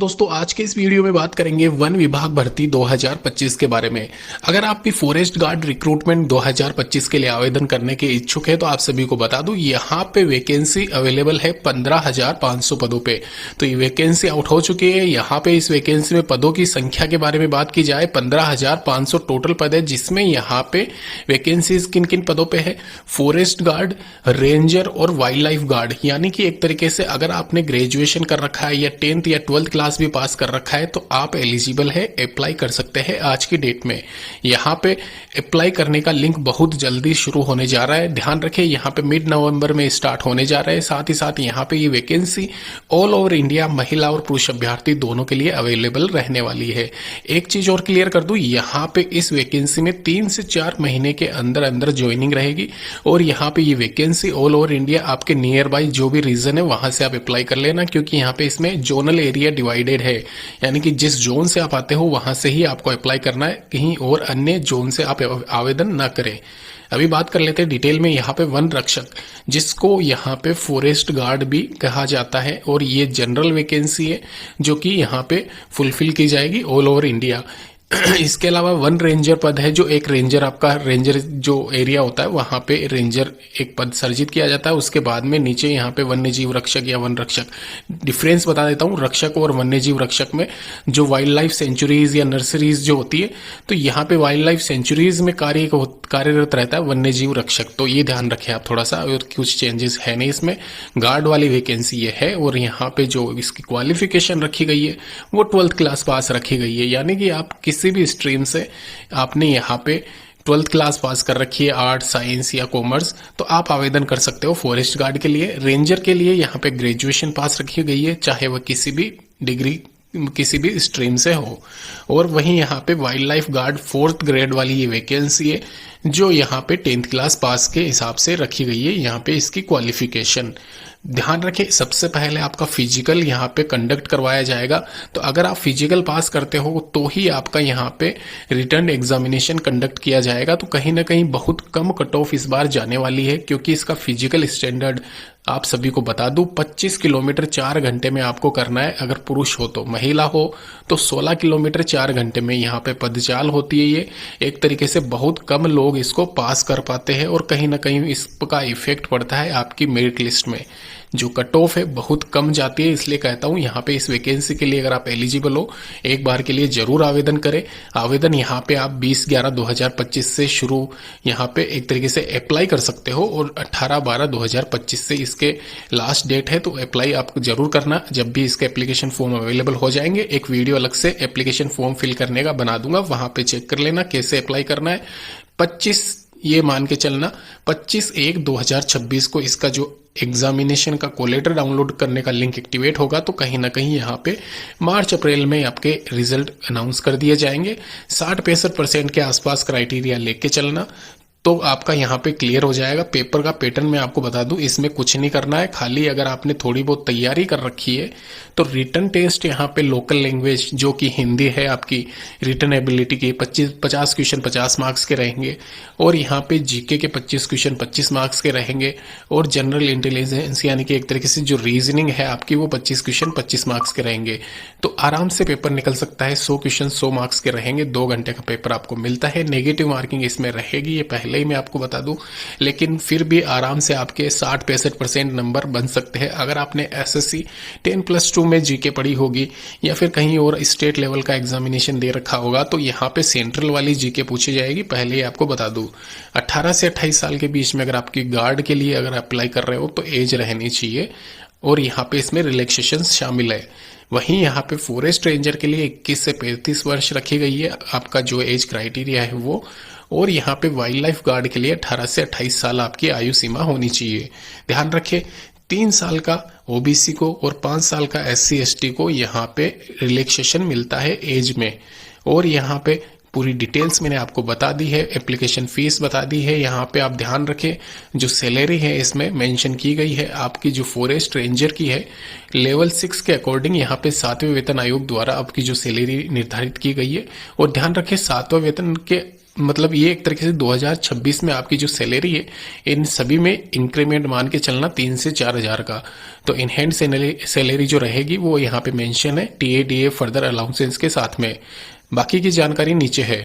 दोस्तों आज के इस वीडियो में बात करेंगे वन विभाग भर्ती 2025 के बारे में। अगर आप भी फॉरेस्ट गार्ड रिक्रूटमेंट 2025 के लिए आवेदन करने के इच्छुक है तो आप सभी को बता दूं यहाँ पे वैकेंसी अवेलेबल है 15,500 पदों पे। तो ये वैकेंसी आउट हो चुकी है। यहाँ पे इस वैकेंसी में पदों की संख्या के बारे में बात की जाए 15,500 टोटल पद है, जिसमें यहाँ पे वैकेंसी किन किन पदों पे है, फॉरेस्ट गार्ड, रेंजर और वाइल्ड लाइफ गार्ड। यानी कि एक तरीके से अगर आपने ग्रेजुएशन कर रखा है या 10th या 12th क्लास भी पास कर रखा है तो आप एलिजिबल है, अप्लाई कर सकते हैं आज की डेट में। यहाँ पे अप्लाई करने का लिंक बहुत जल्दी शुरू होने जा रहा है। ध्यान रखें यहाँ पे मिड नवंबर में स्टार्ट होने जा रहा है। साथ ही साथ यहाँ पे ये वैकेंसी ऑल ओवर इंडिया महिला और पुरुष अभ्यर्थी दोनों के लिए अवेलेबल रहने वाली है। एक चीज और क्लियर कर दूं, यहाँ पे इस वैकेंसी में 3 से 4 महीने के अंदर अंदर ज्वाइनिंग रहेगी और यहाँ पे ये वैकेंसी ऑल ओवर इंडिया आपके नियर बाई जो भी रीजन है वहां से आप अप्लाई कर लेना, क्योंकि यहाँ पे इसमें जोनल एरिया डिवाइडेड है। यानी कि जिस जोन से आप आते हो वहां से ही आपको अप्लाई करना है, कहीं और अन्य जोन से आप आवेदन ना करें। अभी बात कर लेते हैं डिटेल में। यहाँ पे वन रक्षक, जिसको यहाँ पे फॉरेस्ट गार्ड भी कहा जाता है, और ये जनरल वैकेंसी है जो कि यहाँ पे फुलफिल की जाएगी ऑल ओवर इंडिया। इसके अलावा वन रेंजर पद है, जो एक रेंजर आपका रेंजर जो एरिया होता है वहां पे रेंजर एक पद सर्जित किया जाता है। उसके बाद में नीचे यहाँ पे वन्य जीव रक्षक या वन रक्षक। डिफरेंस बता देता हूँ रक्षक और वन्य जीव रक्षक में। जो वाइल्ड लाइफ सेंचुरीज या नर्सरीज जो होती है, तो यहाँ पे वाइल्ड लाइफ सेंचुरीज में कार्यरत रहता है वन्य जीव रक्षक। तो ये ध्यान रखें आप थोड़ा सा, और कुछ चेंजेस है नहीं इसमें। गार्ड वाली वैकेंसी ये है, और यहाँ पे जो इसकी क्वालिफिकेशन रखी गई है वो 12th क्लास पास रखी गई है। यानी कि आप किसी भी स्ट्रीम से आपने यहाँ पे 12th क्लास पास कर रखी है, आर्ट, साइंस या कॉमर्स, तो आप आवेदन कर सकते हो फॉरेस्ट गार्ड के लिए। रेंजर के लिए यहाँ पे ग्रेजुएशन पास रखी गई है, चाहे वह किसी भी डिग्री किसी भी स्ट्रीम से हो। और वहीं यहाँ पे wild life guard 4th grade वाली ये वैकेंसी है, जो यहाँ पे 10th क्लास पास के हिसाब से रखी गई है। यहाँ पे इसकी क्वालिफिकेशन ध्यान रखें, सबसे पहले आपका फिजिकल यहाँ पे कंडक्ट करवाया जाएगा। तो अगर आप फिजिकल पास करते हो तो ही आपका यहाँ पे रिटर्न एग्जामिनेशन कंडक्ट किया जाएगा। तो कहीं ना कहीं बहुत कम कट ऑफ इस बार जाने वाली है, क्योंकि इसका फिजिकल स्टैंडर्ड आप सभी को बता दूं 25 किलोमीटर 4 घंटे में आपको करना है। अगर पुरुष हो तो, महिला हो तो 16 किलोमीटर 4 घंटे में यहाँ पे पदचाल होती है। ये एक तरीके से बहुत कम लोग इसको पास कर पाते हैं, और कहीं ना कहीं इसका इफेक्ट पड़ता है आपकी मेरिट लिस्ट में। जो कट ऑफ है बहुत कम जाती है। इसलिए कहता हूं यहाँ पे इस वैकेंसी के लिए अगर आप एलिजिबल हो, एक बार के लिए जरूर आवेदन करें। आवेदन यहाँ पे आप 20/11/2025 से शुरू यहाँ पे एक तरीके से अप्लाई कर सकते हो, और 18/12/2025 से इसके लास्ट डेट है। तो अप्लाई आपको जरूर करना। जब भी इसके एप्लीकेशन फॉर्म अवेलेबल हो जाएंगे, एक वीडियो अलग से एप्लीकेशन फॉर्म फिल करने का बना दूंगा, वहां पे चेक कर लेना कैसे अप्लाई करना है। 25 ये मान के चलना 25/1/2026 को इसका जो एग्जामिनेशन का कोलेटर डाउनलोड करने का लिंक एक्टिवेट होगा। तो कहीं ना कहीं यहाँ पे मार्च अप्रैल में आपके रिजल्ट अनाउंस कर दिए जाएंगे। 60-65% के आसपास क्राइटेरिया लेके चलना, तो आपका यहाँ पे क्लियर हो जाएगा। पेपर का पैटर्न मैं आपको बता दूं, इसमें कुछ नहीं करना है। खाली अगर आपने थोड़ी बहुत तैयारी कर रखी है तो रिटर्न टेस्ट यहाँ पे लोकल लैंग्वेज जो कि हिंदी है आपकी, रिटर्न एबिलिटी के 50 क्वेश्चन 50 मार्क्स के रहेंगे, और यहाँ पे जीके के 25 क्वेश्चन 25 मार्क्स के रहेंगे, और जनरल इंटेलिजेंस यानी कि एक तरीके से जो रीजनिंग है आपकी वो 25 क्वेश्चन 25 मार्क्स के रहेंगे। तो आराम से पेपर निकल सकता है। 100 क्वेश्चन 100 मार्क्स के रहेंगे। 2 घंटे का पेपर आपको मिलता है। नेगेटिव मार्किंग इसमें रहेगी, ये पहले ही मैं आपको बता दूं, लेकिन फिर भी आराम से आपके 60-65% नंबर बन सकते हैं। अगर आपने एसएससी 10+2 में जीके पढ़ी होगी या फिर कहीं और स्टेट लेवल का एग्जामिनेशन दे रखा होगा, तो यहाँ पे सेंट्रल वाली जीके पूछी जाएगी। पहले ही आपको बता दूं 18 से 28 साल के बीच में अगर आपकी गार्ड के लिए अगर अप्लाई कर रहे हो तो एज रहनी चाहिए, और यहाँ पे इसमें रिलैक्सेशन शामिल है। वहीं यहाँ पे फॉरेस्ट रेंजर के लिए 21 से 35 वर्ष रखी गई है आपका जो एज क्राइटेरिया है वो, और यहाँ पे वाइल्ड लाइफ गार्ड के लिए 18 से 28 साल आपकी आयु सीमा होनी चाहिए। ध्यान रखें 3 साल का ओबीसी को और 5 साल का एससी एसटी को यहाँ पे रिलैक्सेशन मिलता है एज में। और यहाँ पे पूरी डिटेल्स मैंने आपको बता दी है, एप्लीकेशन फीस बता दी है। यहाँ पे आप ध्यान रखें जो सैलरी है इसमें मेंशन की गई है आपकी जो फॉरेस्ट रेंजर की है, लेवल 6 के अकॉर्डिंग यहाँ पे 7वें वेतन आयोग द्वारा आपकी जो सैलरी निर्धारित की गई है। और ध्यान रखें 7वें वेतन के मतलब ये एक तरीके से 2026 में आपकी जो सैलरी है इन सभी में इंक्रीमेंट मान के चलना 3 से 4 हज़ार का। तो इन हैंड सैलरी जो रहेगी वो यहाँ पे मेंशन है, टीए डीए फर्दर अलाउंसेस के साथ में। बाकी की जानकारी नीचे है।